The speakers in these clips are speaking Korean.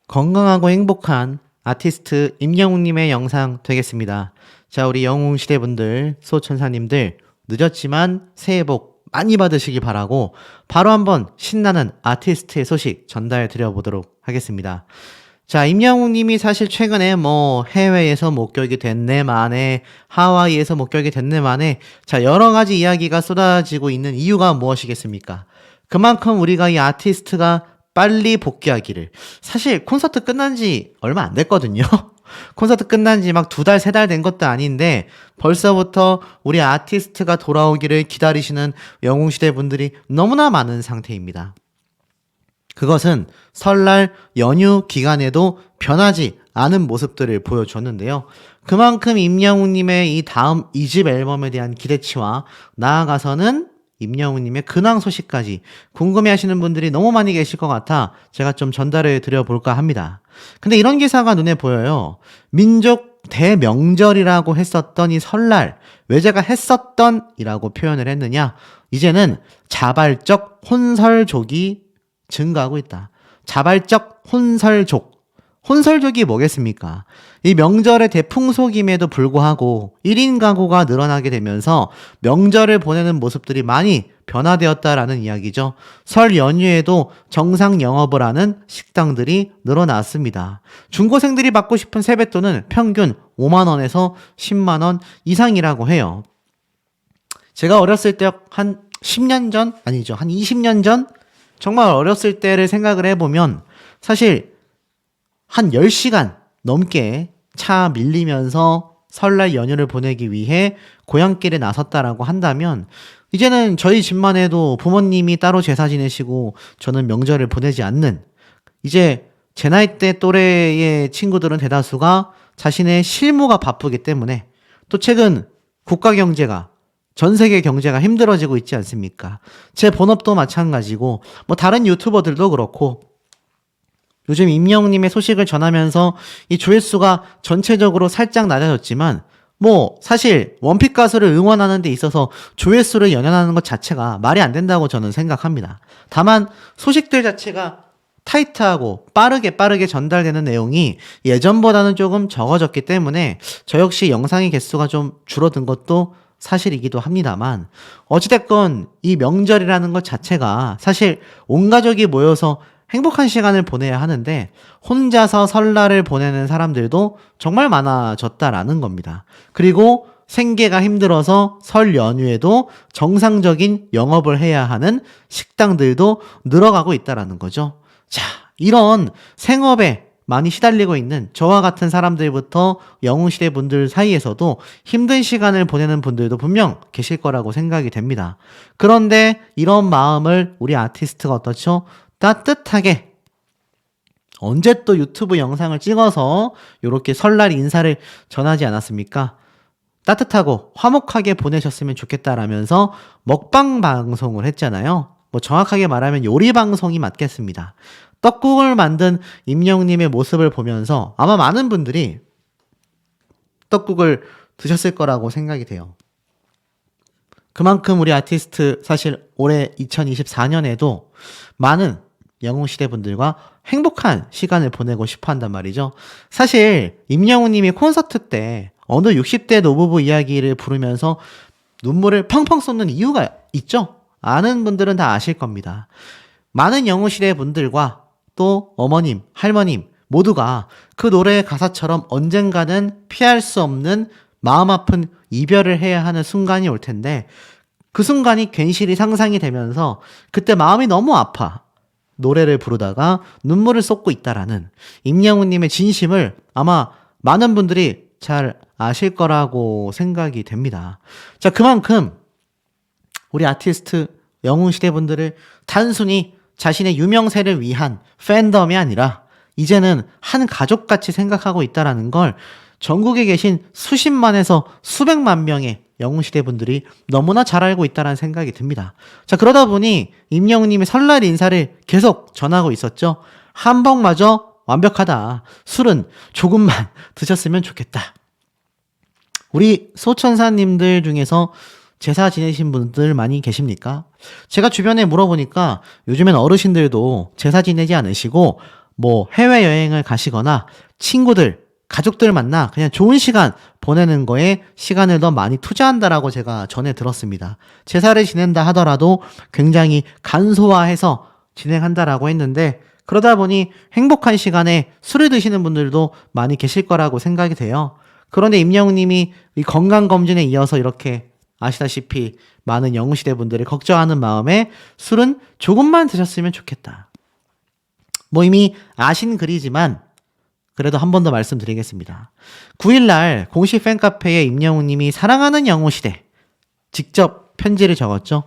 건강하고 행복한 아티스트 임영웅님의 영상 되겠습니다. 자, 우리 영웅시대분들, 소천사님들, 늦었지만 새해 복 많이 받으시기 바라고 바로 한번 신나는 아티스트의 소식 전달 드려보도록 하겠습니다. 자, 임영웅님이 사실 최근에 해외에서 목격이 됐네 만에, 하와이에서 목격이 됐네 만에, 자, 여러 가지 이야기가 쏟아지고 있는 이유가 무엇이겠습니까? 그만큼 우리가 이 아티스트가 빨리 복귀하기를. 사실 콘서트 끝난 지 얼마 안 됐거든요. 콘서트 끝난 지 막 2달, 3달 된 것도 아닌데 벌써부터 우리 아티스트가 돌아오기를 기다리시는 영웅시대 분들이 너무나 많은 상태입니다. 그것은 설날 연휴 기간에도 변하지 않은 모습들을 보여줬는데요. 그만큼 임영웅님의 이 다음 2집 앨범에 대한 기대치와 나아가서는 임영웅님의 근황 소식까지 궁금해하시는 분들이 너무 많이 계실 것 같아 제가 좀 전달해 드려볼까 합니다. 근데 이런 기사가 눈에 보여요. 민족 대명절이라고 했었던 이 설날, 왜 제가 했었던 이라고 표현을 했느냐? 이제는 자발적 혼설족이 증가하고 있다. 자발적 혼설족. 혼설족이 뭐겠습니까? 이 명절의 대풍속임에도 불구하고 1인 가구가 늘어나게 되면서 명절을 보내는 모습들이 많이 변화되었다라는 이야기죠. 설 연휴에도 정상 영업을 하는 식당들이 늘어났습니다. 중고생들이 받고 싶은 세뱃돈은 평균 5만원에서 10만원 이상이라고 해요. 제가 어렸을 때 한 10년 전? 아니죠. 한 20년 전? 정말 어렸을 때를 생각을 해보면 사실 한 10시간 넘게 차 밀리면서 설날 연휴를 보내기 위해 고향길에 나섰다라고 한다면 이제는 저희 집만 해도 부모님이 따로 제사 지내시고 저는 명절을 보내지 않는, 이제 제 나이대 또래의 친구들은 대다수가 자신의 실무가 바쁘기 때문에, 또 최근 국가 경제가, 전 세계 경제가 힘들어지고 있지 않습니까? 제 본업도 마찬가지고 다른 유튜버들도 그렇고 요즘 임영웅님의 소식을 전하면서 이 조회수가 전체적으로 살짝 낮아졌지만 사실 원픽 가수를 응원하는 데 있어서 조회수를 연연하는 것 자체가 말이 안 된다고 저는 생각합니다. 다만 소식들 자체가 타이트하고 빠르게 전달되는 내용이 예전보다는 조금 적어졌기 때문에 저 역시 영상의 개수가 좀 줄어든 것도 사실이기도 합니다만, 어찌됐건 이 명절이라는 것 자체가 사실 온 가족이 모여서 행복한 시간을 보내야 하는데 혼자서 설날을 보내는 사람들도 정말 많아졌다라는 겁니다. 그리고 생계가 힘들어서 설 연휴에도 정상적인 영업을 해야 하는 식당들도 늘어가고 있다라는 거죠. 자, 이런 생업에 많이 시달리고 있는 저와 같은 사람들부터 영웅시대 분들 사이에서도 힘든 시간을 보내는 분들도 분명 계실 거라고 생각이 됩니다. 그런데 이런 마음을 우리 아티스트가 어떻죠? 따뜻하게 언제 또 유튜브 영상을 찍어서 이렇게 설날 인사를 전하지 않았습니까? 따뜻하고 화목하게 보내셨으면 좋겠다라면서 먹방 방송을 했잖아요. 정확하게 말하면 요리 방송이 맞겠습니다. 떡국을 만든 임영웅님의 모습을 보면서 아마 많은 분들이 떡국을 드셨을 거라고 생각이 돼요. 그만큼 우리 아티스트 사실 올해 2024년에도 많은 영웅시대 분들과 행복한 시간을 보내고 싶어 한단 말이죠. 사실 임영웅님이 콘서트 때 어느 60대 노부부 이야기를 부르면서 눈물을 펑펑 쏟는 이유가 있죠. 아는 분들은 다 아실 겁니다. 많은 영웅시대 분들과 또 어머님, 할머님 모두가 그 노래의 가사처럼 언젠가는 피할 수 없는 마음 아픈 이별을 해야 하는 순간이 올 텐데 그 순간이 괜시리 상상이 되면서 그때 마음이 너무 아파 노래를 부르다가 눈물을 쏟고 있다라는 임영웅님의 진심을 아마 많은 분들이 잘 아실 거라고 생각이 됩니다. 자, 그만큼 우리 아티스트 영웅시대 분들을 단순히 자신의 유명세를 위한 팬덤이 아니라 이제는 한 가족같이 생각하고 있다라는 걸 전국에 계신 수십만에서 수백만 명의 영웅시대 분들이 너무나 잘 알고 있다는 생각이 듭니다. 자, 그러다 보니 임영웅님이 설날 인사를 계속 전하고 있었죠. 한복마저 완벽하다. 술은 조금만 드셨으면 좋겠다. 우리 소천사님들 중에서 제사 지내신 분들 많이 계십니까? 제가 주변에 물어보니까 요즘엔 어르신들도 제사 지내지 않으시고 뭐 해외여행을 가시거나 친구들, 가족들 만나 그냥 좋은 시간 보내는 거에 시간을 더 많이 투자한다라고 제가 전에 들었습니다. 제사를 지낸다 하더라도 굉장히 간소화해서 진행한다라고 했는데 그러다 보니 행복한 시간에 술을 드시는 분들도 많이 계실 거라고 생각이 돼요. 그런데 임영웅님이 이 건강검진에 이어서 이렇게 아시다시피 많은 영웅시대 분들을 걱정하는 마음에 술은 조금만 드셨으면 좋겠다. 뭐 이미 아신 글이지만 그래도 한 번 더 말씀드리겠습니다. 9일날 공식 팬카페에 임영웅님이 사랑하는 영웅시대 직접 편지를 적었죠.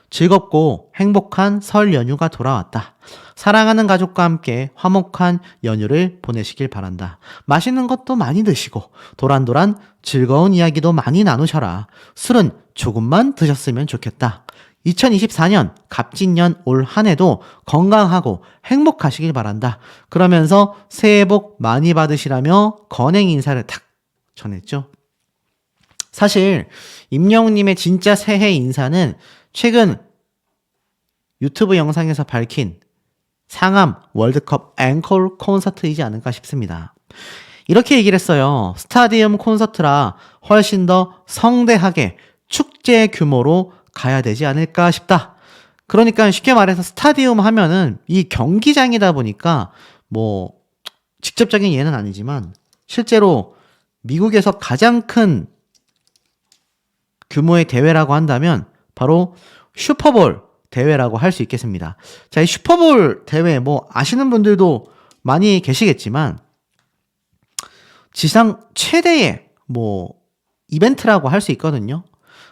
즐겁고 행복한 설 연휴가 돌아왔다. 사랑하는 가족과 함께 화목한 연휴를 보내시길 바란다. 맛있는 것도 많이 드시고 도란도란 즐거운 이야기도 많이 나누셔라. 술은 조금만 드셨으면 좋겠다. 2024년 갑진년 올 한 해도 건강하고 행복하시길 바란다. 그러면서 새해 복 많이 받으시라며 건행 인사를 탁 전했죠. 사실 임영웅님의 진짜 새해 인사는 최근 유튜브 영상에서 밝힌 상암 월드컵 앵콜 콘서트이지 않을까 싶습니다. 이렇게 얘기를 했어요. 스타디움 콘서트라 훨씬 더 성대하게 축제 규모로 가야 되지 않을까 싶다. 그러니까 쉽게 말해서 스타디움 하면은 이 경기장이다 보니까 뭐 직접적인 예는 아니지만 실제로 미국에서 가장 큰 규모의 대회라고 한다면 바로 슈퍼볼 대회라고 할 수 있겠습니다. 자, 이 슈퍼볼 대회 뭐 아시는 분들도 많이 계시겠지만 지상 최대의 뭐 이벤트라고 할 수 있거든요.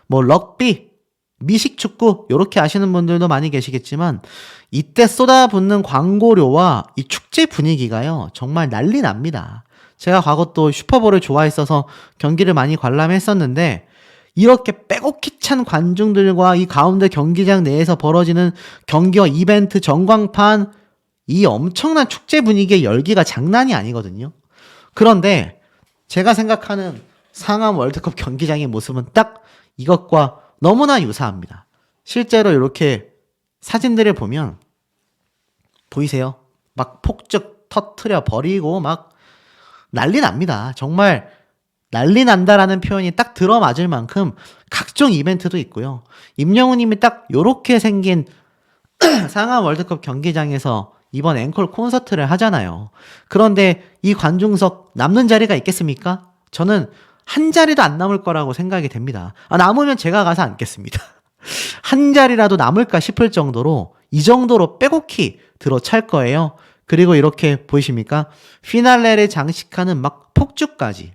뭐 럭비, 미식축구 요렇게 아시는 분들도 많이 계시겠지만 이때 쏟아붓는 광고료와 이 축제 분위기가요 정말 난리 납니다. 제가 과거 또 슈퍼볼을 좋아했어서 경기를 많이 관람했었는데 이렇게 빼곡히 찬 관중들과 이 가운데 경기장 내에서 벌어지는 경기와 이벤트 전광판 이 엄청난 축제 분위기의 열기가 장난이 아니거든요. 그런데 제가 생각하는 상암 월드컵 경기장의 모습은 딱 이것과 너무나 유사합니다. 실제로 이렇게 사진들을 보면 보이세요? 막 폭죽 터트려 버리고 막 난리 납니다. 정말 난리 난다라는 표현이 딱 들어맞을 만큼 각종 이벤트도 있고요. 임영웅님이 딱 요렇게 생긴 상암 월드컵 경기장에서 이번 앵콜 콘서트를 하잖아요. 그런데 이 관중석 남는 자리가 있겠습니까? 저는 한 자리도 안 남을 거라고 생각이 됩니다. 남으면 제가 가서 앉겠습니다. 한 자리라도 남을까 싶을 정도로 이 정도로 빼곡히 들어찰 거예요. 그리고 이렇게 보이십니까? 피날레를 장식하는 막 폭죽까지.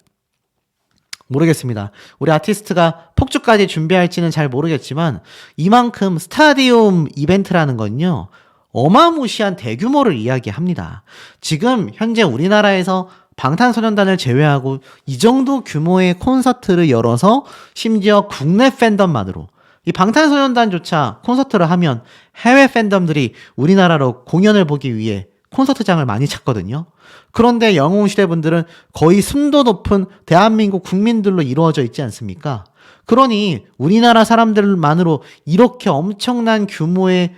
모르겠습니다. 우리 아티스트가 폭죽까지 준비할지는 잘 모르겠지만 이만큼 스타디움 이벤트라는 건요. 어마무시한 대규모를 이야기합니다. 지금 현재 우리나라에서 방탄소년단을 제외하고 이 정도 규모의 콘서트를 열어서 심지어 국내 팬덤만으로 이 방탄소년단조차 콘서트를 하면 해외 팬덤들이 우리나라로 공연을 보기 위해 콘서트장을 많이 찾거든요. 그런데 영웅시대 분들은 거의 순도 높은 대한민국 국민들로 이루어져 있지 않습니까? 그러니 우리나라 사람들만으로 이렇게 엄청난 규모의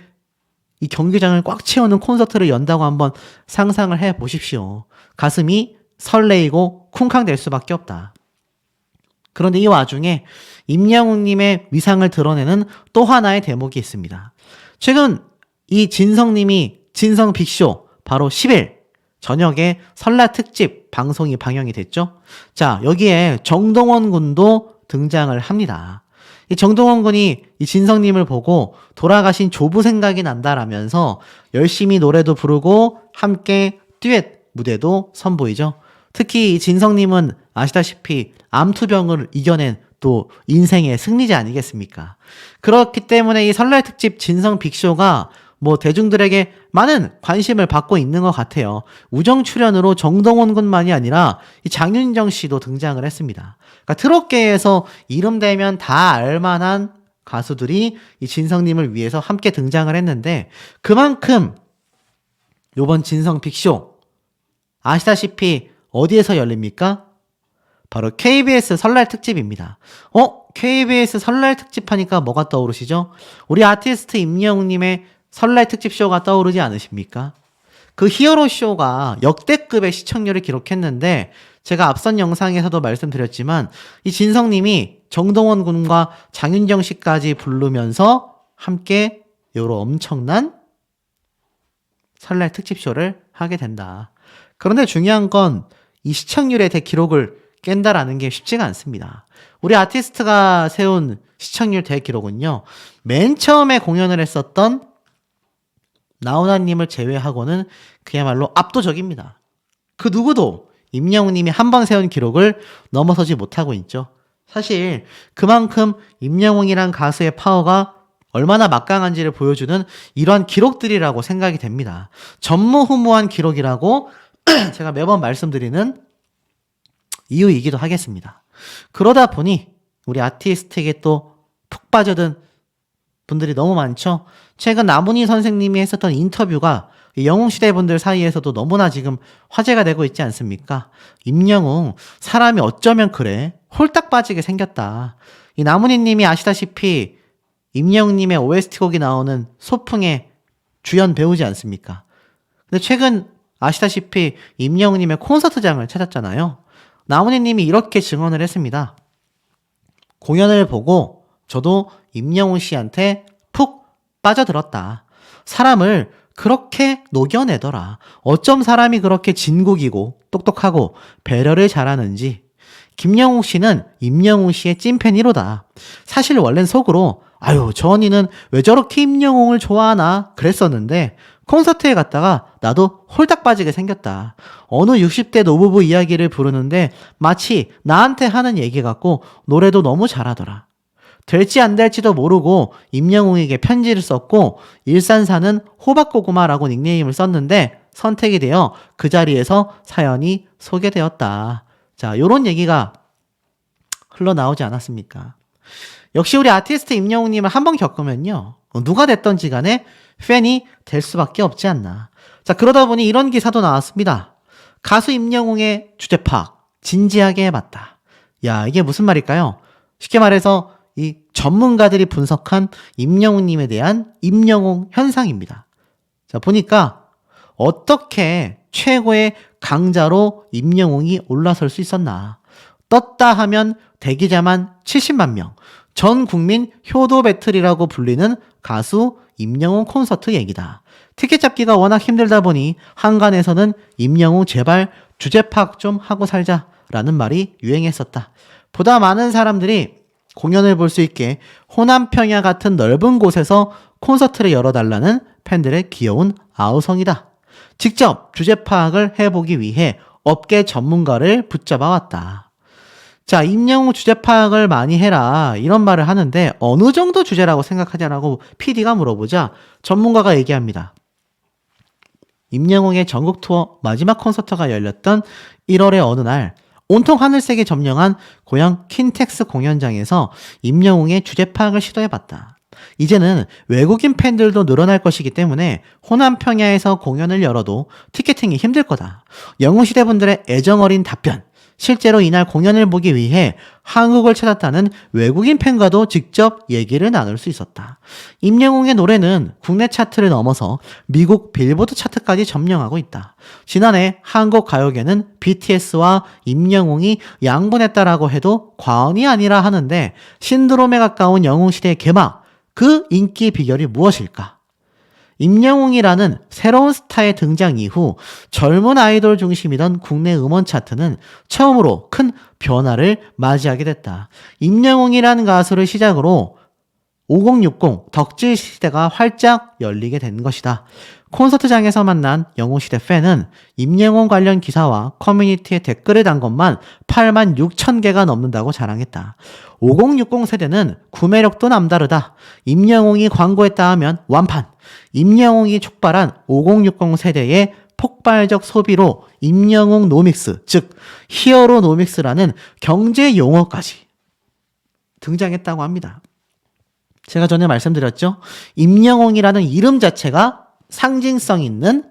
이 경기장을 꽉 채우는 콘서트를 연다고 한번 상상을 해 보십시오. 가슴이 설레이고 쿵쾅댈 수밖에 없다. 그런데 이 와중에 임영웅님의 위상을 드러내는 또 하나의 대목이 있습니다. 최근 이 진성님이 진성 빅쇼 바로 10일 저녁에 설날 특집 방송이 방영이 됐죠. 자, 여기에 정동원 군도 등장을 합니다. 이 정동원 군이 이 진성님을 보고 돌아가신 조부 생각이 난다라면서 열심히 노래도 부르고 함께 듀엣 무대도 선보이죠. 특히 이 진성님은 아시다시피 암투병을 이겨낸 또 인생의 승리자 아니겠습니까? 그렇기 때문에 이 설날 특집 진성 빅쇼가 뭐 대중들에게 많은 관심을 받고 있는 것 같아요. 우정 출연으로 정동원 군만이 아니라 이 장윤정 씨도 등장을 했습니다. 그러니까 트롯계에서 이름 대면 다 알만한 가수들이 이 진성님을 위해서 함께 등장을 했는데 그만큼 요번 진성 빅쇼 아시다시피 어디에서 열립니까? 바로 KBS 설날 특집입니다. KBS 설날 특집 하니까 뭐가 떠오르시죠? 우리 아티스트 임영웅님의 설날 특집 쇼가 떠오르지 않으십니까? 그 히어로 쇼가 역대급의 시청률을 기록했는데 제가 앞선 영상에서도 말씀드렸지만 이 진성님이 정동원 군과 장윤정 씨까지 부르면서 함께 요로 엄청난 설날 특집쇼를 하게 된다. 그런데 중요한 건 이 시청률의 대기록을 깬다라는 게 쉽지가 않습니다. 우리 아티스트가 세운 시청률 대기록은요. 맨 처음에 공연을 했었던 나훈아님을 제외하고는 그야말로 압도적입니다. 그 누구도 임영웅님이 한 번 세운 기록을 넘어서지 못하고 있죠. 사실 그만큼 임영웅이란 가수의 파워가 얼마나 막강한지를 보여주는 이러한 기록들이라고 생각이 됩니다. 전무후무한 기록이라고 제가 매번 말씀드리는 이유이기도 하겠습니다. 그러다 보니 우리 아티스트에게 또 푹 빠져든 분들이 너무 많죠. 최근 나문희 선생님이 했었던 인터뷰가 영웅시대 분들 사이에서도 너무나 지금 화제가 되고 있지 않습니까? 임영웅 사람이 어쩌면 그래 홀딱 빠지게 생겼다. 이 나문희 님이 아시다시피 임영웅님의 OST 곡이 나오는 소풍의 주연 배우지 않습니까? 근데 최근 아시다시피 임영웅님의 콘서트장을 찾았잖아요. 나문희 님이 이렇게 증언을 했습니다. 공연을 보고 저도 임영웅 씨한테 푹 빠져들었다. 사람을 그렇게 녹여내더라. 어쩜 사람이 그렇게 진국이고 똑똑하고 배려를 잘하는지. 김영웅 씨는 임영웅 씨의 찐팬이로다. 사실 원래는 속으로 아유 저 언니는 왜 저렇게 임영웅을 좋아하나 그랬었는데 콘서트에 갔다가 나도 홀딱 빠지게 생겼다. 어느 60대 노부부 이야기를 부르는데 마치 나한테 하는 얘기 같고 노래도 너무 잘하더라. 될지 안 될지도 모르고 임영웅에게 편지를 썼고 일산 사는 호박고구마라고 닉네임을 썼는데 선택이 되어 그 자리에서 사연이 소개되었다. 자, 요런 얘기가 흘러나오지 않았습니까? 역시 우리 아티스트 임영웅님을 한번 겪으면요. 누가 됐던지 간에 팬이 될 수밖에 없지 않나. 자, 그러다 보니 이런 기사도 나왔습니다. 가수 임영웅의 주제 파악 진지하게 해봤다. 야, 이게 무슨 말일까요? 쉽게 말해서 이 전문가들이 분석한 임영웅님에 대한 임영웅 현상입니다. 자, 보니까 어떻게 최고의 강자로 임영웅이 올라설 수 있었나. 떴다 하면 대기자만 70만 명, 전 국민 효도 배틀이라고 불리는 가수 임영웅 콘서트 얘기다. 티켓 잡기가 워낙 힘들다 보니 한간에서는 임영웅 제발 주제 파악 좀 하고 살자라는 말이 유행했었다. 보다 많은 사람들이 공연을 볼 수 있게 호남 평야 같은 넓은 곳에서 콘서트를 열어달라는 팬들의 귀여운 아우성이다. 직접 주제 파악을 해보기 위해 업계 전문가를 붙잡아 왔다. 자, 임영웅 주제 파악을 많이 해라 이런 말을 하는데 어느 정도 주제라고 생각하냐라고 PD가 물어보자 전문가가 얘기합니다. 임영웅의 전국 투어 마지막 콘서트가 열렸던 1월의 어느 날 온통 하늘색이 점령한 고향 킨텍스 공연장에서 임영웅의 주제 파악을 시도해봤다. 이제는 외국인 팬들도 늘어날 것이기 때문에 호남 평야에서 공연을 열어도 티켓팅이 힘들 거다. 영웅시대 분들의 애정어린 답변. 실제로 이날 공연을 보기 위해 한국을 찾았다는 외국인 팬과도 직접 얘기를 나눌 수 있었다. 임영웅의 노래는 국내 차트를 넘어서 미국 빌보드 차트까지 점령하고 있다. 지난해 한국 가요계는 BTS와 임영웅이 양분했다라고 해도 과언이 아니라 하는데 신드롬에 가까운 영웅시대의 개막, 그 인기 비결이 무엇일까? 임영웅이라는 새로운 스타의 등장 이후 젊은 아이돌 중심이던 국내 음원 차트는 처음으로 큰 변화를 맞이하게 됐다. 임영웅이라는 가수를 시작으로 5060 덕질 시대가 활짝 열리게 된 것이다. 콘서트장에서 만난 영웅시대 팬은 임영웅 관련 기사와 커뮤니티에 댓글을 단 것만 8만 6천 개가 넘는다고 자랑했다. 5060 세대는 구매력도 남다르다. 임영웅이 광고했다 하면 완판. 임영웅이 촉발한 5060 세대의 폭발적 소비로 임영웅 노믹스, 즉 히어로 노믹스라는 경제 용어까지 등장했다고 합니다. 제가 전에 말씀드렸죠. 임영웅이라는 이름 자체가 상징성 있는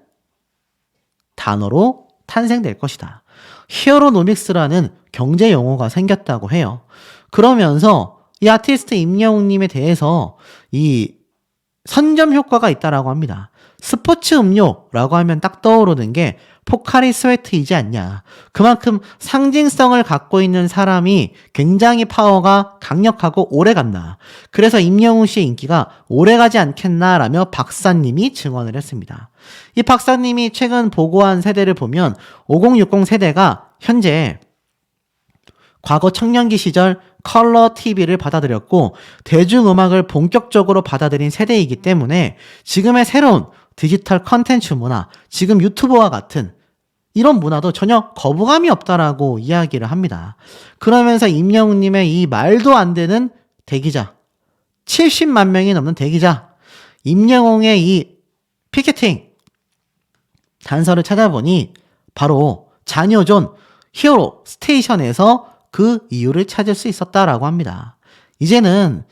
단어로 탄생될 것이다. 히어로노믹스라는 경제 용어가 생겼다고 해요. 그러면서 이 아티스트 임영웅님에 대해서 이 선점 효과가 있다라고 합니다. 스포츠 음료라고 하면 딱 떠오르는 게 포카리 스웨트이지 않냐. 그만큼 상징성을 갖고 있는 사람이 굉장히 파워가 강력하고 오래간다. 그래서 임영웅 씨의 인기가 오래가지 않겠나라며 박사님이 증언을 했습니다. 이 박사님이 최근 보고한 세대를 보면 5060 세대가 현재 과거 청년기 시절 컬러 TV를 받아들였고 대중음악을 본격적으로 받아들인 세대이기 때문에 지금의 새로운 디지털 컨텐츠 문화, 지금 유튜버와 같은 이런 문화도 전혀 거부감이 없다라고 이야기를 합니다. 그러면서 임영웅님의 이 말도 안 되는 대기자, 70만 명이 넘는 대기자, 임영웅의 이 피켓팅 단서를 찾아보니 바로 자녀존 히어로 스테이션에서 그 이유를 찾을 수 있었다라고 합니다. 이제는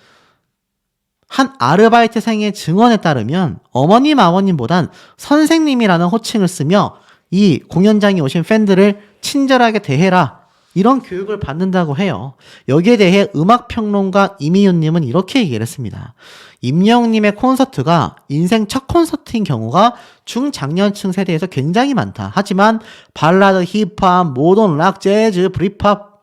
한 아르바이트생의 증언에 따르면 어머님 아버님보단 선생님이라는 호칭을 쓰며 이 공연장에 오신 팬들을 친절하게 대해라, 이런 교육을 받는다고 해요. 여기에 대해 음악평론가 이미윤님은 이렇게 얘기를 했습니다. 임영웅님의 콘서트가 인생 첫 콘서트인 경우가 중장년층 세대에서 굉장히 많다. 하지만 발라드, 힙합, 모던, 락, 재즈, 브리팝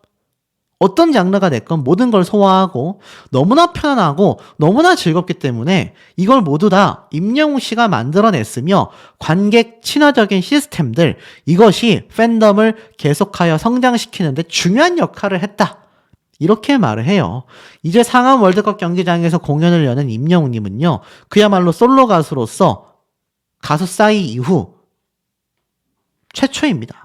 어떤 장르가 됐건 모든 걸 소화하고 너무나 편안하고 너무나 즐겁기 때문에 이걸 모두 다 임영웅 씨가 만들어냈으며 관객 친화적인 시스템들, 이것이 팬덤을 계속하여 성장시키는데 중요한 역할을 했다. 이렇게 말을 해요. 이제 상암 월드컵 경기장에서 공연을 여는 임영웅님은요, 그야말로 솔로 가수로서 가수 싸이 이후 최초입니다.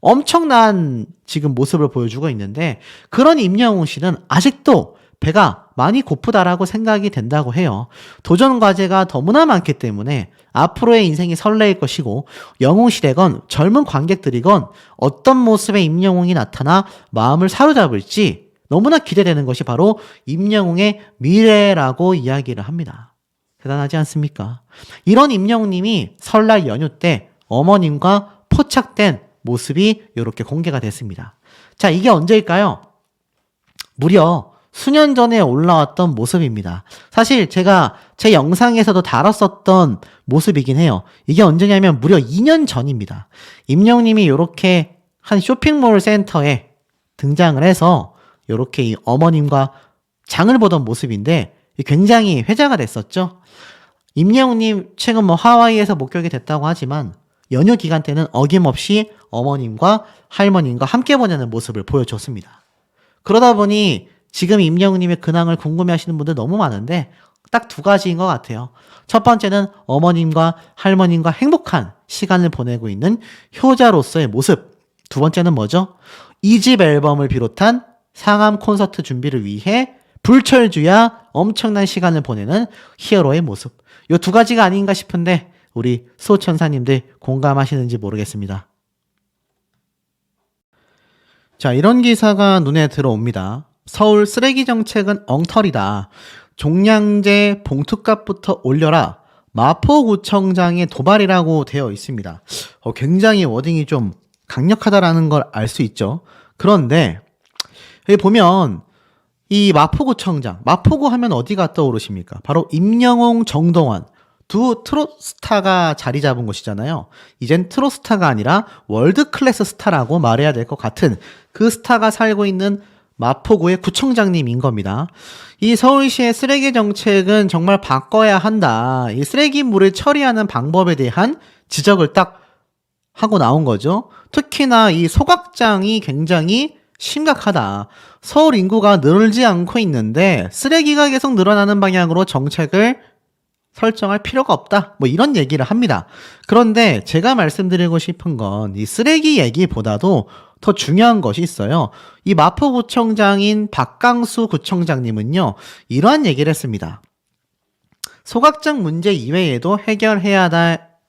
엄청난 지금 모습을 보여주고 있는데, 그런 임영웅 씨는 아직도 배가 많이 고프다라고 생각이 된다고 해요. 도전 과제가 너무나 많기 때문에 앞으로의 인생이 설레일 것이고, 영웅 시대건 젊은 관객들이건 어떤 모습의 임영웅이 나타나 마음을 사로잡을지 너무나 기대되는 것이 바로 임영웅의 미래라고 이야기를 합니다. 대단하지 않습니까? 이런 임영웅님이 설날 연휴 때 어머님과 포착된 모습이 이렇게 공개가 됐습니다. 자, 이게 언제일까요? 무려 수년 전에 올라왔던 모습입니다. 사실 제가 제 영상에서도 다뤘었던 모습이긴 해요. 이게 언제냐면 무려 2년 전입니다. 임영웅님이 이렇게 한 쇼핑몰 센터에 등장을 해서 이렇게 이 어머님과 장을 보던 모습인데 굉장히 회자가 됐었죠. 임영웅님 최근 하와이에서 목격이 됐다고 하지만 연휴 기간 때는 어김없이 어머님과 할머님과 함께 보내는 모습을 보여줬습니다. 그러다 보니 지금 임영웅님의 근황을 궁금해하시는 분들 너무 많은데 딱 두 가지인 것 같아요. 첫 번째는 어머님과 할머님과 행복한 시간을 보내고 있는 효자로서의 모습. 두 번째는 뭐죠? 2집 앨범을 비롯한 상암 콘서트 준비를 위해 불철주야 엄청난 시간을 보내는 히어로의 모습. 이 두 가지가 아닌가 싶은데 우리 수호천사님들 공감하시는지 모르겠습니다. 자, 이런 기사가 눈에 들어옵니다. 서울 쓰레기 정책은 엉터리다. 종량제 봉투값부터 올려라. 마포구청장의 도발이라고 되어 있습니다. 굉장히 워딩이 좀 강력하다라는 걸 알 수 있죠. 그런데 여기 보면 이 마포구청장, 마포구 하면 어디가 떠오르십니까? 바로 임영웅, 정동원 두 트롯스타가 자리 잡은 곳이잖아요. 이젠 트롯스타가 아니라 월드클래스 스타라고 말해야 될 것 같은 그 스타가 살고 있는 마포구의 구청장님인 겁니다. 이 서울시의 쓰레기 정책은 정말 바꿔야 한다. 이 쓰레기물을 처리하는 방법에 대한 지적을 딱 하고 나온 거죠. 특히나 이 소각장이 굉장히 심각하다. 서울 인구가 늘지 않고 있는데 쓰레기가 계속 늘어나는 방향으로 정책을 설정할 필요가 없다. 이런 얘기를 합니다. 그런데 제가 말씀드리고 싶은 건 이 쓰레기 얘기보다도 더 중요한 것이 있어요. 이 마포구청장인 박강수 구청장님은요, 이러한 얘기를 했습니다. 소각장 문제 이외에도 해결해야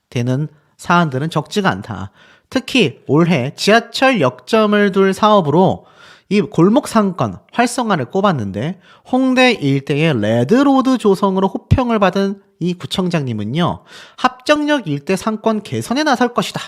되는 사안들은 적지가 않다. 특히 올해 지하철 역점을 둘 사업으로 이 골목 상권 활성화를 꼽았는데 홍대 일대의 레드로드 조성으로 호평을 받은 이 구청장님은요, 합정역 일대 상권 개선에 나설 것이다.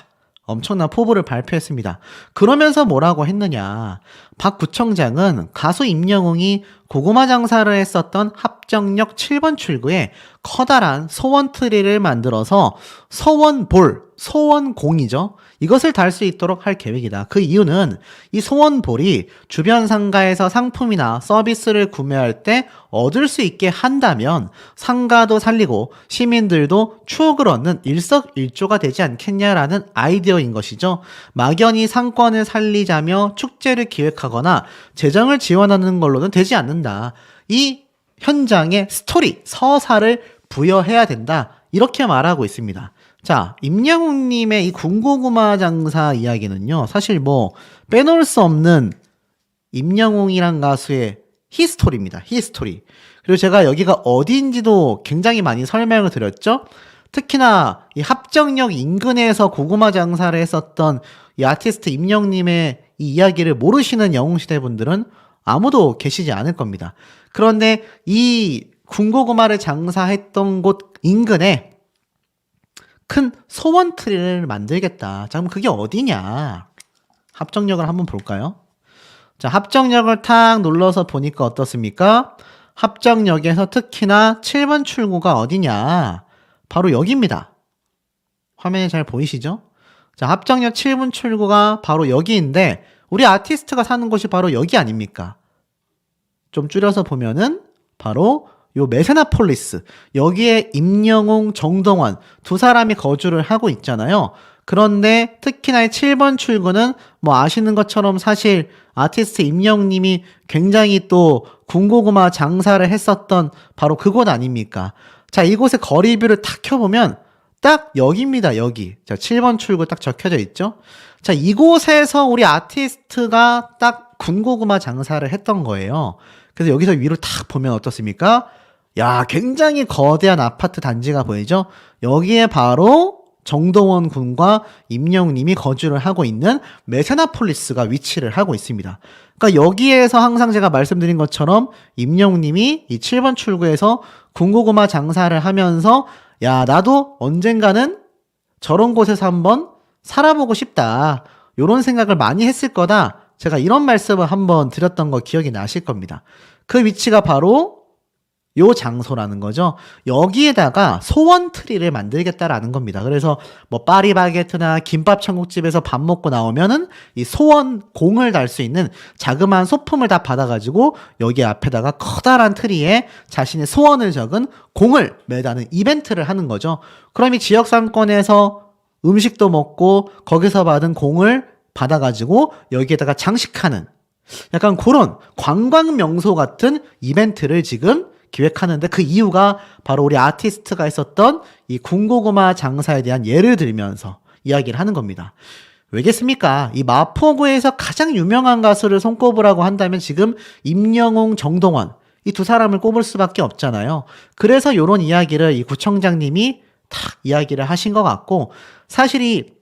엄청난 포부를 발표했습니다. 그러면서 뭐라고 했느냐. 박 구청장은 가수 임영웅이 고구마 장사를 했었던 합정역 7번 출구에 커다란 소원 트리를 만들어서 소원볼, 소원공이죠. 이것을 달 수 있도록 할 계획이다. 그 이유는 이 소원볼이 주변 상가에서 상품이나 서비스를 구매할 때 얻을 수 있게 한다면 상가도 살리고 시민들도 추억을 얻는 일석일조가 되지 않겠냐라는 아이디어인 것이죠. 막연히 상권을 살리자며 축제를 기획하거나 재정을 지원하는 걸로는 되지 않는다. 이 현장에 스토리, 서사를 부여해야 된다. 이렇게 말하고 있습니다. 자, 임영웅님의 이 군고구마 장사 이야기는요, 사실 뭐 빼놓을 수 없는 임영웅이란 가수의 히스토리입니다. 히스토리. 그리고 제가 여기가 어디인지도 굉장히 많이 설명을 드렸죠. 특히나 이 합정역 인근에서 고구마 장사를 했었던 이 아티스트 임영웅님의 이 이야기를 모르시는 영웅시대 분들은 아무도 계시지 않을 겁니다. 그런데 이 군고구마를 장사했던 곳 인근에 큰 소원 트리를 만들겠다. 자, 그럼 그게 어디냐? 합정역을 한번 볼까요? 자, 합정역을 탁 눌러서 보니까 어떻습니까? 합정역에서 특히나 7번 출구가 어디냐? 바로 여기입니다. 화면에 잘 보이시죠? 자, 합정역 7번 출구가 바로 여기인데 우리 아티스트가 사는 곳이 바로 여기 아닙니까? 좀 줄여서 보면은 바로 요 메세나폴리스, 여기에 임영웅, 정동원 두 사람이 거주를 하고 있잖아요. 그런데 특히나 이 7번 출구는 뭐 아시는 것처럼 사실 아티스트 임영웅님이 굉장히 또 군고구마 장사를 했었던 바로 그곳 아닙니까? 자, 이곳의 거리뷰를 탁 켜보면 딱 여기입니다. 여기. 자, 7번 출구 딱 적혀져 있죠? 자, 이곳에서 우리 아티스트가 딱 군고구마 장사를 했던 거예요. 그래서 여기서 위로 탁 보면 어떻습니까? 야, 굉장히 거대한 아파트 단지가 보이죠? 여기에 바로 정동원 군과 임영웅님이 거주를 하고 있는 메세나폴리스가 위치를 하고 있습니다. 그러니까 여기에서 항상 제가 말씀드린 것처럼 임영웅님이 이 7번 출구에서 군고구마 장사를 하면서 야, 나도 언젠가는 저런 곳에서 한번 살아보고 싶다. 이런 생각을 많이 했을 거다. 제가 이런 말씀을 한번 드렸던 거 기억이 나실 겁니다. 그 위치가 바로 요 장소라는 거죠. 여기에다가 소원 트리를 만들겠다라는 겁니다. 그래서 뭐 파리바게트나 김밥 천국집에서 밥 먹고 나오면은 이 소원 공을 달 수 있는 자그마한 소품을 다 받아가지고 여기 앞에다가 커다란 트리에 자신의 소원을 적은 공을 매다는 이벤트를 하는 거죠. 그럼 이 지역 상권에서 음식도 먹고 거기서 받은 공을 받아가지고 여기에다가 장식하는 약간 그런 관광 명소 같은 이벤트를 지금 기획하는데 그 이유가 바로 우리 아티스트가 있었던 이 군고구마 장사에 대한 예를 들면서 이야기를 하는 겁니다. 왜겠습니까? 이 마포구에서 가장 유명한 가수를 손꼽으라고 한다면 지금 임영웅, 정동원 이 두 사람을 꼽을 수밖에 없잖아요. 그래서 이런 이야기를 이 구청장님이 다 이야기를 하신 것 같고 사실 이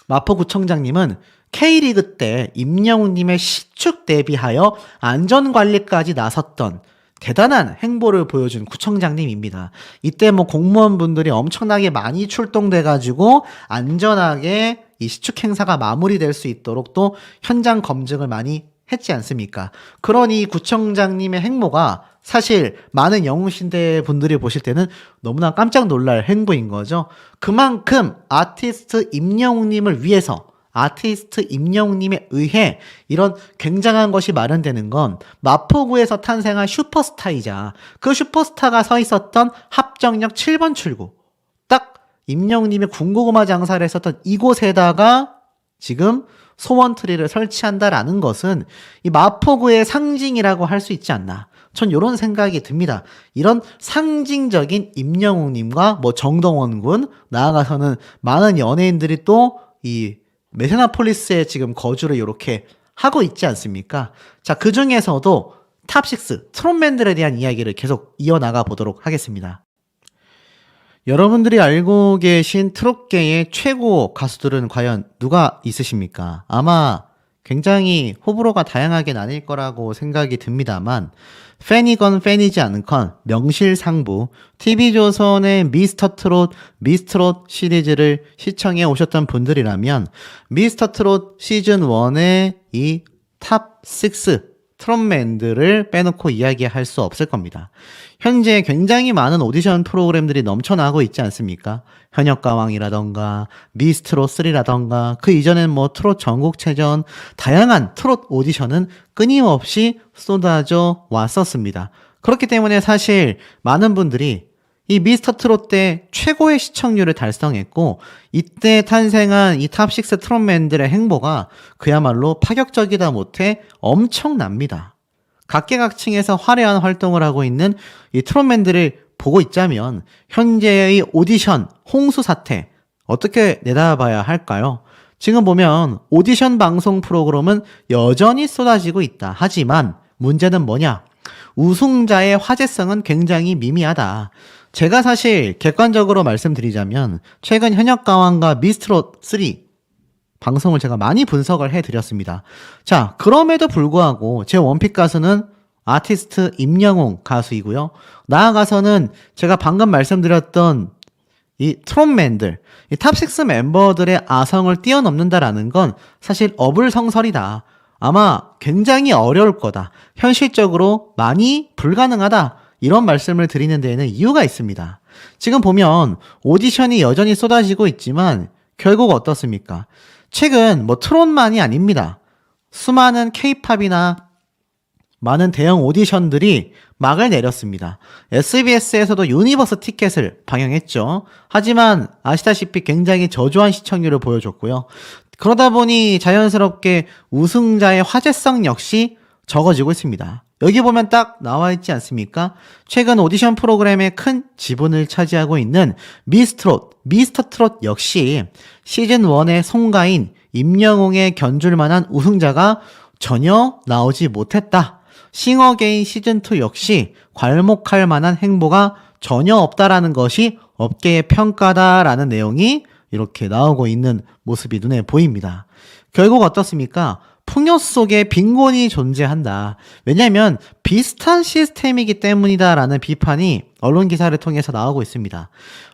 마포구청장님은 K리그 때 임영웅님의 시축 대비하여 안전관리까지 나섰던 대단한 행보를 보여준 구청장님입니다. 이때 뭐 공무원분들이 엄청나게 많이 출동돼가지고 안전하게 이 시축 행사가 마무리될 수 있도록 또 현장 검증을 많이 했지 않습니까? 그러니 구청장님의 행보가 사실 많은 영웅시대 분들이 보실 때는 너무나 깜짝 놀랄 행보인 거죠. 그만큼 아티스트 임영웅님을 위해서 아티스트 임영웅님에 의해 이런 굉장한 것이 마련되는 건 마포구에서 탄생한 슈퍼스타이자 그 슈퍼스타가 서 있었던 합정역 7번 출구 딱 임영웅님의 군고구마 장사를 했었던 이곳에다가 지금 소원 트리를 설치한다라는 것은 이 마포구의 상징이라고 할 수 있지 않나. 전 이런 생각이 듭니다. 이런 상징적인 임영웅님과 뭐 정동원 군 나아가서는 많은 연예인들이 또 이 메세나폴리스에 지금 거주를 이렇게 하고 있지 않습니까? 자, 그 중에서도 탑6 트롯맨들에 대한 이야기를 계속 이어나가 보도록 하겠습니다. 여러분들이 알고 계신 트롯계의 최고 가수들은 과연 누가 있으십니까? 아마 굉장히 호불호가 다양하게 나뉠 거라고 생각이 듭니다만 팬이건 팬이지 않건 명실상부 TV조선의 미스터트롯, 미스트롯 시리즈를 시청해 오셨던 분들이라면 미스터트롯 시즌1의 이 탑6 트롯맨들을 빼놓고 이야기할 수 없을 겁니다. 현재 굉장히 많은 오디션 프로그램들이 넘쳐나고 있지 않습니까? 현역가왕이라던가 미스트롯3라던가 그 이전엔 뭐 트롯 전국체전, 다양한 트롯 오디션은 끊임없이 쏟아져 왔었습니다. 그렇기 때문에 사실 많은 분들이 이 미스터 트롯 때 최고의 시청률을 달성했고, 이때 탄생한 이 탑6 트롯맨들의 행보가 그야말로 파격적이다 못해 엄청납니다. 각계각층에서 화려한 활동을 하고 있는 이 트롯맨들을 보고 있자면 현재의 오디션 홍수 사태 어떻게 내다봐야 할까요? 지금 보면 오디션 방송 프로그램은 여전히 쏟아지고 있다. 하지만 문제는 뭐냐? 우승자의 화제성은 굉장히 미미하다. 제가 사실 객관적으로 말씀드리자면 최근 현역가왕과 미스트롯3 방송을 제가 많이 분석을 해드렸습니다. 자, 그럼에도 불구하고 제 원픽 가수는 아티스트 임영웅 가수이고요. 나아가서는 제가 방금 말씀드렸던 이 트롯맨들, 이 탑6 멤버들의 아성을 뛰어넘는다라는 건 사실 어불성설이다. 아마 굉장히 어려울 거다. 현실적으로 많이 불가능하다. 이런 말씀을 드리는 데에는 이유가 있습니다. 지금 보면 오디션이 여전히 쏟아지고 있지만 결국 어떻습니까? 최근 뭐 트롯만이 아닙니다. 수많은 K-팝이나 많은 대형 오디션들이 막을 내렸습니다. SBS에서도 유니버스 티켓을 방영했죠. 하지만 아시다시피 굉장히 저조한 시청률을 보여줬고요. 그러다 보니 자연스럽게 우승자의 화제성 역시 적어지고 있습니다. 여기 보면 딱 나와 있지 않습니까? 최근 오디션 프로그램의 큰 지분을 차지하고 있는 미스터 트롯 역시 시즌1의 송가인, 임영웅에 견줄 만한 우승자가 전혀 나오지 못했다. 싱어게인 시즌2 역시 괄목할 만한 행보가 전혀 없다라는 것이 업계의 평가다라는 내용이 이렇게 나오고 있는 모습이 눈에 보입니다. 결국 어떻습니까? 풍요 속에 빈곤이 존재한다. 왜냐하면 비슷한 시스템이기 때문이다라는 비판이 언론 기사를 통해서 나오고 있습니다.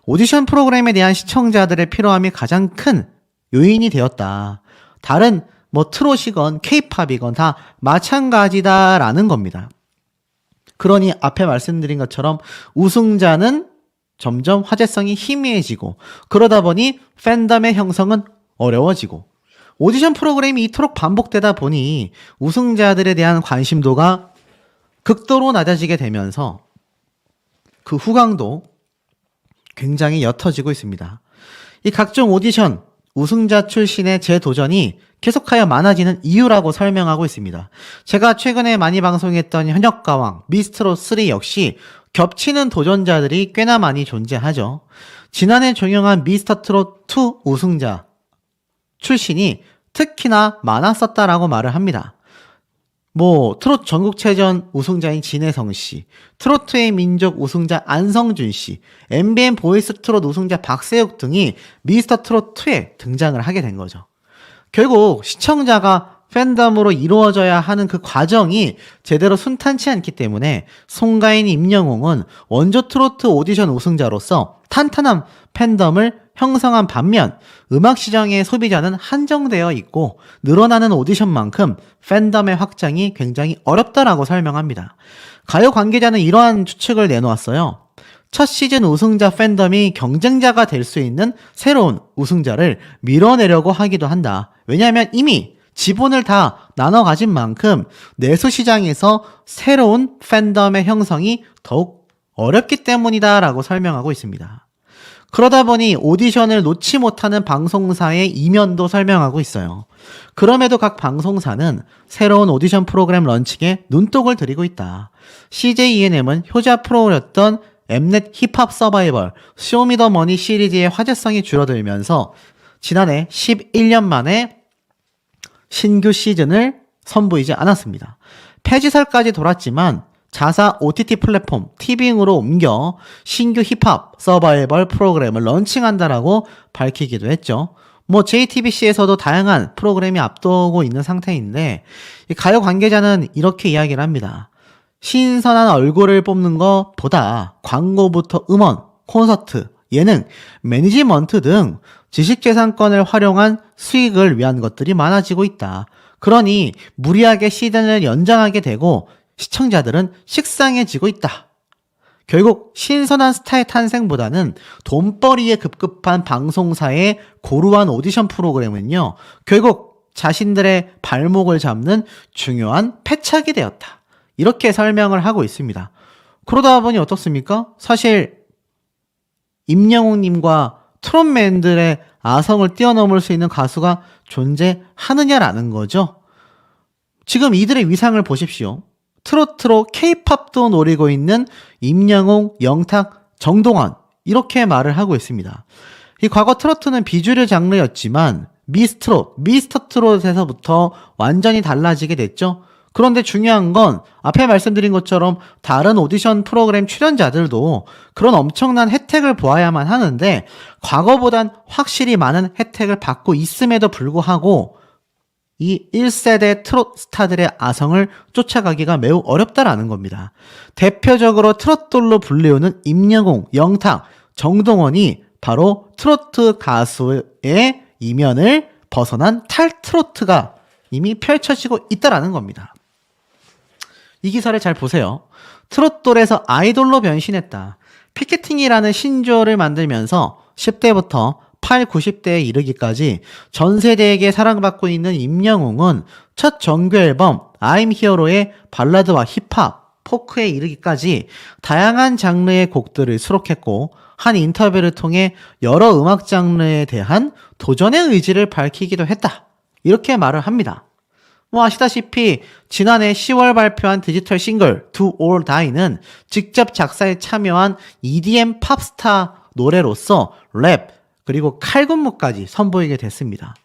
오디션 프로그램에 대한 시청자들의 피로함이 가장 큰 요인이 되었다. 다른 뭐 트롯이건 K-팝이건 다 마찬가지다라는 겁니다. 그러니 앞에 말씀드린 것처럼 우승자는 점점 화제성이 희미해지고 그러다 보니 팬덤의 형성은 어려워지고 오디션 프로그램이 이토록 반복되다 보니 우승자들에 대한 관심도가 극도로 낮아지게 되면서 그 후광도 굉장히 옅어지고 있습니다. 이 각종 오디션 우승자 출신의 재도전이 계속하여 많아지는 이유라고 설명하고 있습니다. 제가 최근에 많이 방송했던 현역가왕, 미스트롯3 역시 겹치는 도전자들이 꽤나 많이 존재하죠. 지난해 종영한 미스터트롯2 우승자 출신이 특히나 많았었다라고 말을 합니다. 뭐 트롯 전국체전 우승자인 진혜성 씨, 트로트의 민족 우승자 안성준 씨, MBN 보이스 트롯 우승자 박세욱 등이 미스터트롯2에 등장을 하게 된 거죠. 결국 시청자가 팬덤으로 이루어져야 하는 그 과정이 제대로 순탄치 않기 때문에 송가인, 임영웅은 원조 트로트 오디션 우승자로서 탄탄한 팬덤을 형성한 반면 음악시장의 소비자는 한정되어 있고 늘어나는 오디션만큼 팬덤의 확장이 굉장히 어렵다라고 설명합니다. 가요 관계자는 이러한 추측을 내놓았어요. 첫 시즌 우승자 팬덤이 경쟁자가 될 수 있는 새로운 우승자를 밀어내려고 하기도 한다. 왜냐하면 이미 지분을 다 나눠 가진 만큼 내수시장에서 새로운 팬덤의 형성이 더욱 어렵기 때문이다 라고 설명하고 있습니다. 그러다 보니 오디션을 놓지 못하는 방송사의 이면도 설명하고 있어요. 그럼에도 각 방송사는 새로운 오디션 프로그램 런칭에 눈독을 들이고 있다. CJ ENM은 효자 프로였던 엠넷 힙합 서바이벌 쇼미더머니 시리즈의 화제성이 줄어들면서 지난해 11년 만에 신규 시즌을 선보이지 않았습니다. 폐지설까지 돌았지만 자사 OTT 플랫폼 티빙으로 옮겨 신규 힙합 서바이벌 프로그램을 런칭한다라고 밝히기도 했죠. 뭐 JTBC에서도 다양한 프로그램이 앞두고 있는 상태인데 가요 관계자는 이렇게 이야기를 합니다. 신선한 얼굴을 뽑는 것보다 광고부터 음원, 콘서트, 예능, 매니지먼트 등 지식재산권을 활용한 수익을 위한 것들이 많아지고 있다. 그러니 무리하게 시즌을 연장하게 되고 시청자들은 식상해지고 있다. 결국 신선한 스타의 탄생보다는 돈벌이에 급급한 방송사의 고루한 오디션 프로그램은요, 결국 자신들의 발목을 잡는 중요한 패착이 되었다. 이렇게 설명을 하고 있습니다. 그러다 보니 어떻습니까? 사실 임영웅님과 트롯맨들의 아성을 뛰어넘을 수 있는 가수가 존재하느냐라는 거죠. 지금 이들의 위상을 보십시오. 트로트로 케이팝도 노리고 있는 임영웅, 영탁, 정동원 이렇게 말을 하고 있습니다. 이 과거 트로트는 비주류 장르였지만 미스트롯, 미스터트롯에서부터 완전히 달라지게 됐죠. 그런데 중요한 건 앞에 말씀드린 것처럼 다른 오디션 프로그램 출연자들도 그런 엄청난 혜택을 보아야만 하는데 과거보단 확실히 많은 혜택을 받고 있음에도 불구하고 이 1세대 트롯 스타들의 아성을 쫓아가기가 매우 어렵다라는 겁니다. 대표적으로 트롯돌로 불리우는 임영웅, 영탁, 정동원이 바로 트로트 가수의 이면을 벗어난 탈트로트가 이미 펼쳐지고 있다라는 겁니다. 이 기사를 잘 보세요. 트롯돌에서 아이돌로 변신했다. 피케팅이라는 신조어를 만들면서 10대부터 8, 90대에 이르기까지 전 세대에게 사랑받고 있는 임영웅은 첫 정규 앨범 I'm Hero의 발라드와 힙합, 포크에 이르기까지 다양한 장르의 곡들을 수록했고 한 인터뷰를 통해 여러 음악 장르에 대한 도전의 의지를 밝히기도 했다. 이렇게 말을 합니다. 아시다시피 지난해 10월 발표한 디지털 싱글 Do or Die는 직접 작사에 참여한 EDM 팝스타 노래로서 랩 그리고 칼군무까지 선보이게 됐습니다.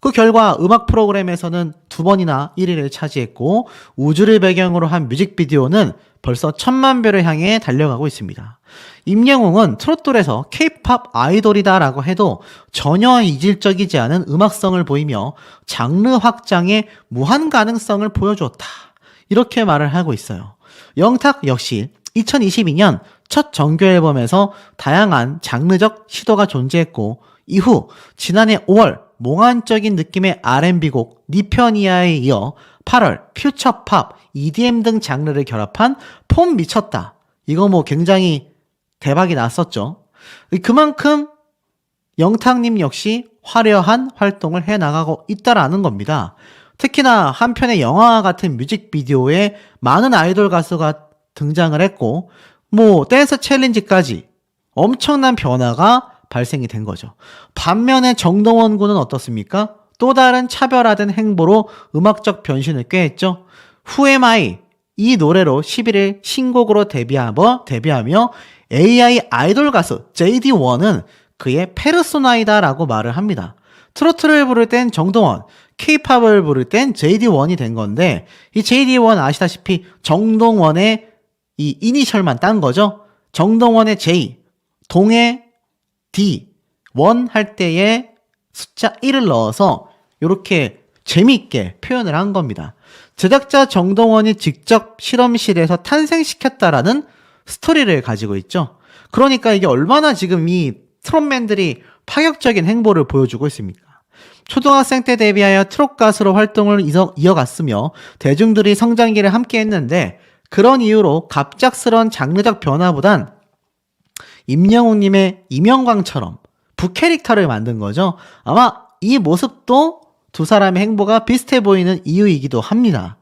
그 결과 음악 프로그램에서는 2번이나 1위를 차지했고 우주를 배경으로 한 뮤직비디오는 벌써 1000만 뷰를 향해 달려가고 있습니다. 임영웅은 트롯돌에서 K-팝 아이돌이다라고 해도 전혀 이질적이지 않은 음악성을 보이며 장르 확장의 무한 가능성을 보여주었다. 이렇게 말을 하고 있어요. 영탁 역시 2022년 첫 정규 앨범에서 다양한 장르적 시도가 존재했고 이후 지난해 5월 몽환적인 느낌의 R&B 곡 니편이야에 이어 8월 퓨처팝, EDM 등 장르를 결합한 폼 미쳤다. 이거 굉장히 대박이 났었죠. 그만큼 영탁님 역시 화려한 활동을 해나가고 있다라는 겁니다. 특히나 한편의 영화와 같은 뮤직비디오에 많은 아이돌 가수가 등장을 했고 댄스 챌린지까지 엄청난 변화가 발생이 된 거죠. 반면에 정동원 군은 어떻습니까? 또 다른 차별화된 행보로 음악적 변신을 꾀했죠. Who Am I? 이 노래로 11일 신곡으로 데뷔하며 AI 아이돌 가수 JD1은 그의 페르소나이다라고 말을 합니다. 트로트를 부를 땐 정동원, K-팝을 부를 땐 JD1이 된 건데 이 JD1 아시다시피 정동원의 이 이니셜만 딴 거죠. 정동원의 J, 동의 D, 1 할 때에 숫자 1을 넣어서 이렇게 재미있게 표현을 한 겁니다. 제작자 정동원이 직접 실험실에서 탄생시켰다라는 스토리를 가지고 있죠. 그러니까 이게 얼마나 지금 이 트롯맨들이 파격적인 행보를 보여주고 있습니까? 초등학생 때 데뷔하여 트롯 가수로 활동을 이어갔으며 대중들이 성장기를 함께 했는데 그런 이유로 갑작스러운 장르적 변화보단 임영웅님의 이명광처럼 부캐릭터를 만든 거죠. 아마 이 모습도 두 사람의 행보가 비슷해 보이는 이유이기도 합니다.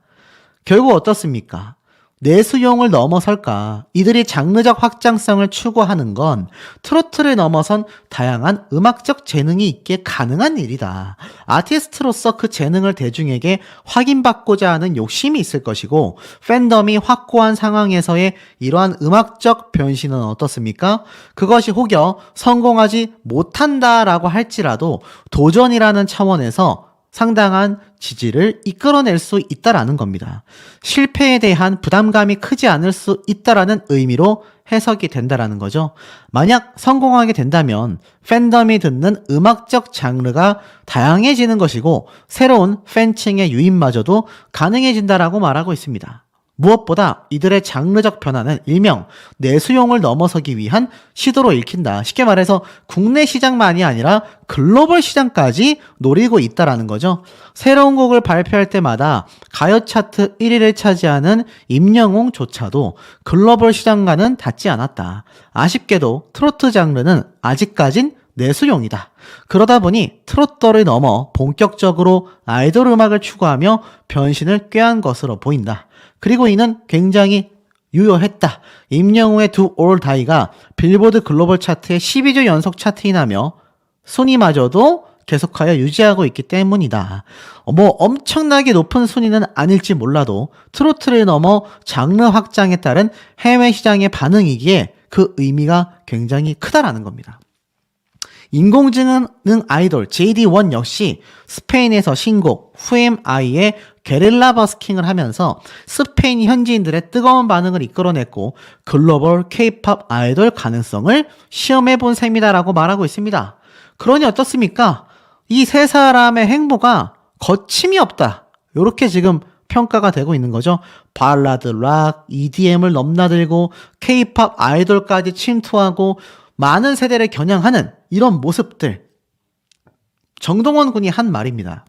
결국 어떻습니까? 내수용을 넘어설까? 이들이 장르적 확장성을 추구하는 건 트로트를 넘어선 다양한 음악적 재능이 있게 가능한 일이다. 아티스트로서 그 재능을 대중에게 확인받고자 하는 욕심이 있을 것이고 팬덤이 확고한 상황에서의 이러한 음악적 변신은 어떻습니까? 그것이 혹여 성공하지 못한다라고 할지라도 도전이라는 차원에서 상당한 지지를 이끌어낼 수 있다라는 겁니다. 실패에 대한 부담감이 크지 않을 수 있다라는 의미로 해석이 된다라는 거죠. 만약 성공하게 된다면 팬덤이 듣는 음악적 장르가 다양해지는 것이고 새로운 팬층의 유입마저도 가능해진다라고 말하고 있습니다. 무엇보다 이들의 장르적 변화는 일명 내수용을 넘어서기 위한 시도로 읽힌다. 쉽게 말해서 국내 시장만이 아니라 글로벌 시장까지 노리고 있다라는 거죠. 새로운 곡을 발표할 때마다 가요 차트 1위를 차지하는 임영웅조차도 글로벌 시장과는 닿지 않았다. 아쉽게도 트로트 장르는 아직까진 내수용이다. 그러다 보니 트로트를 넘어 본격적으로 아이돌 음악을 추구하며 변신을 꾀한 것으로 보인다. 그리고 이는 굉장히 유효했다. 임영웅의 Do or Die가 빌보드 글로벌 차트에 12주 연속 차트인하며 순위마저도 계속하여 유지하고 있기 때문이다. 엄청나게 높은 순위는 아닐지 몰라도 트로트를 넘어 장르 확장에 따른 해외 시장의 반응이기에 그 의미가 굉장히 크다라는 겁니다. 인공지능 아이돌 JD1 역시 스페인에서 신곡 후엠아이의 게릴라 버스킹을 하면서 스페인 현지인들의 뜨거운 반응을 이끌어냈고 글로벌 K-팝 아이돌 가능성을 시험해본 셈이다라고 말하고 있습니다. 그러니 어떻습니까? 이 세 사람의 행보가 거침이 없다. 이렇게 지금 평가가 되고 있는 거죠. 발라드, 락, EDM을 넘나들고 K-팝 아이돌까지 침투하고 많은 세대를 겨냥하는 이런 모습들. 정동원 군이 한 말입니다.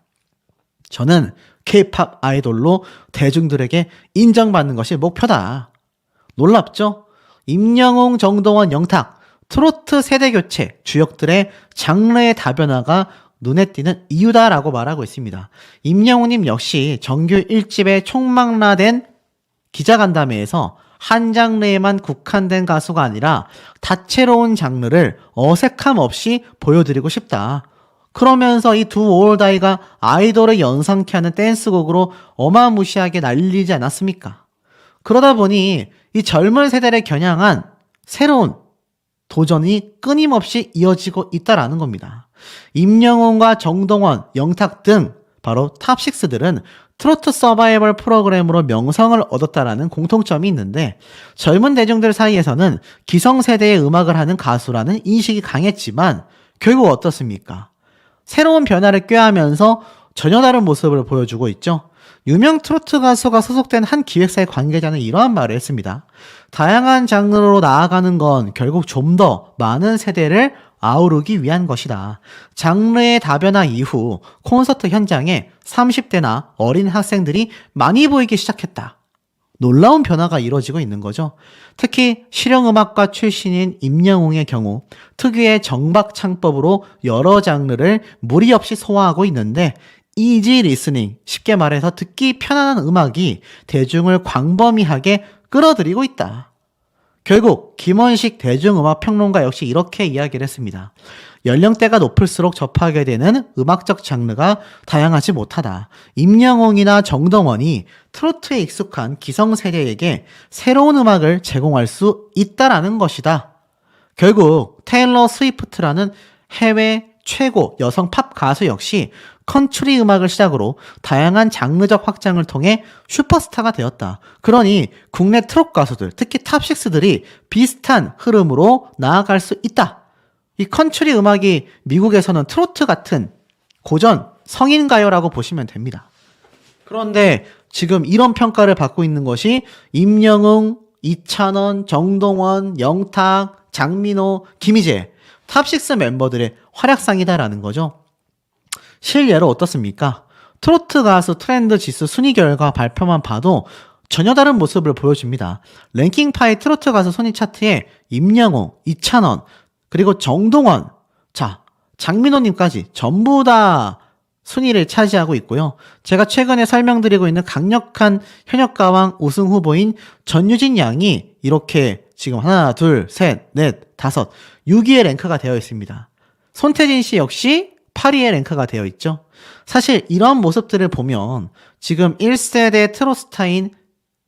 저는 K-팝 아이돌로 대중들에게 인정받는 것이 목표다. 놀랍죠? 임영웅, 정동원, 영탁, 트로트 세대 교체, 주역들의 장르의 다변화가 눈에 띄는 이유다라고 말하고 있습니다. 임영웅님 역시 정규 1집에 총망라된 기자간담회에서 한 장르에만 국한된 가수가 아니라 다채로운 장르를 어색함 없이 보여드리고 싶다. 그러면서 이 Do or Die가 아이돌을 연상케 하는 댄스곡으로 어마무시하게 날리지 않았습니까? 그러다 보니 이 젊은 세대를 겨냥한 새로운 도전이 끊임없이 이어지고 있다라는 겁니다. 임영웅과 정동원, 영탁 등 바로 탑6들은 트로트 서바이벌 프로그램으로 명성을 얻었다라는 공통점이 있는데 젊은 대중들 사이에서는 기성세대의 음악을 하는 가수라는 인식이 강했지만 결국 어떻습니까? 새로운 변화를 꾀하면서 전혀 다른 모습을 보여주고 있죠. 유명 트로트 가수가 소속된 한 기획사의 관계자는 이러한 말을 했습니다. 다양한 장르로 나아가는 건 결국 좀 더 많은 세대를 아우르기 위한 것이다. 장르의 다변화 이후 콘서트 현장에 30대나 어린 학생들이 많이 보이기 시작했다. 놀라운 변화가 이루어지고 있는 거죠. 특히 실용음악과 출신인 임영웅의 경우 특유의 정박창법으로 여러 장르를 무리 없이 소화하고 있는데 이지 리스닝, 쉽게 말해서 듣기 편안한 음악이 대중을 광범위하게 끌어들이고 있다. 결국 김원식 대중음악평론가 역시 이렇게 이야기를 했습니다. 연령대가 높을수록 접하게 되는 음악적 장르가 다양하지 못하다. 임영웅이나 정동원이 트로트에 익숙한 기성세대에게 새로운 음악을 제공할 수 있다라는 것이다. 결국 테일러 스위프트라는 해외 최고 여성 팝 가수 역시 컨트리 음악을 시작으로 다양한 장르적 확장을 통해 슈퍼스타가 되었다. 그러니 국내 트롯 가수들, 특히 탑6들이 비슷한 흐름으로 나아갈 수 있다. 이 컨트리 음악이 미국에서는 트로트 같은 고전 성인가요라고 보시면 됩니다. 그런데 지금 이런 평가를 받고 있는 것이 임영웅, 이찬원, 정동원, 영탁, 장민호, 김희재 탑6 멤버들의 활약상이다라는 거죠. 실례로 어떻습니까? 트로트 가수 트렌드 지수 순위 결과 발표만 봐도 전혀 다른 모습을 보여줍니다. 랭킹파이 트로트 가수 순위 차트에 임영웅, 이찬원, 그리고 정동원, 장민호님까지 전부 다 순위를 차지하고 있고요. 제가 최근에 설명드리고 있는 강력한 현역가왕 우승 후보인 전유진 양이 이렇게 지금 하나, 둘, 셋, 넷, 다섯, 6위에 랭크가 되어 있습니다. 손태진 씨 역시 8위에 랭크가 되어 있죠. 사실 이런 모습들을 보면 지금 1세대 트로스타인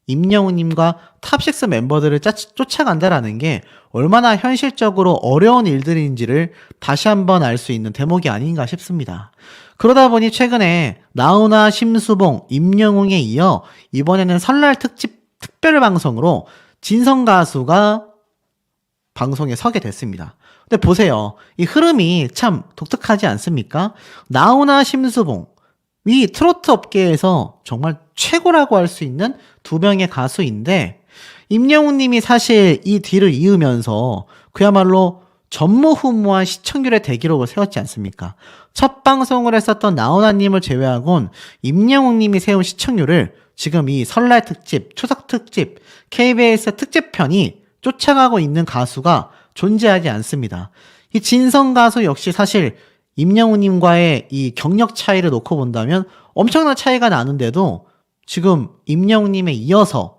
임영웅님과 탑6 멤버들을 쫓아간다라는 게 얼마나 현실적으로 어려운 일들인지를 다시 한번 알 수 있는 대목이 아닌가 싶습니다. 그러다 보니 최근에 나훈아, 심수봉, 임영웅에 이어 이번에는 설날 특집 특별 방송으로 진성 가수가 방송에 서게 됐습니다. 근데 보세요. 이 흐름이 참 독특하지 않습니까? 나훈아, 심수봉. 이 트로트 업계에서 정말 최고라고 할 수 있는 두 명의 가수인데 임영웅 님이 사실 이 뒤를 이으면서 그야말로 전무후무한 시청률의 대기록을 세웠지 않습니까? 첫 방송을 했었던 나훈아님을 제외하곤 임영웅 님이 세운 시청률을 지금 이 설날 특집, 추석 특집, KBS 특집편이 쫓아가고 있는 가수가 존재하지 않습니다. 이 진성 가수 역시 사실 임영웅 님과의 이 경력 차이를 놓고 본다면 엄청난 차이가 나는데도 지금 임영웅 님에 이어서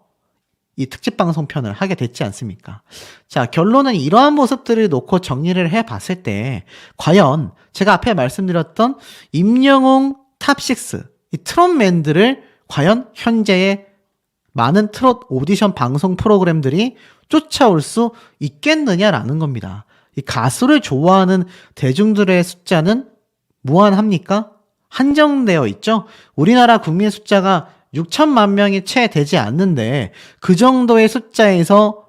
이 특집 방송편을 하게 됐지 않습니까? 자, 결론은 이러한 모습들을 놓고 정리를 해봤을 때 과연 제가 앞에 말씀드렸던 임영웅 탑6, 이 트롯맨들을 과연 현재의 많은 트롯 오디션 방송 프로그램들이 쫓아올 수 있겠느냐라는 겁니다. 이 가수를 좋아하는 대중들의 숫자는 무한합니까? 한정되어 있죠? 우리나라 국민 숫자가 6천만 명이 채 되지 않는데 그 정도의 숫자에서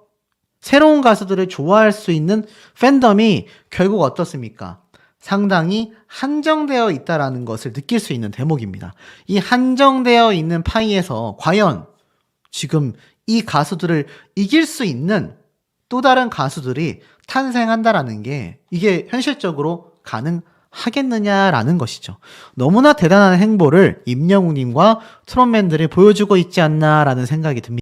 새로운 가수들을 좋아할 수 있는 팬덤이 결국 어떻습니까? 상당히 한정되어 있다라는 것을 느낄 수 있는 대목입니다. 이 한정되어 있는 파이에서 과연 지금 이 가수들을 이길 수 있는 또 다른 가수들이 탄생한다라는 게 이게 현실적으로 가능하겠느냐라는 것이죠. 너무나 대단한 행보를 임영웅님과 트롯맨들이 보여주고 있지 않나라는 생각이 듭니다.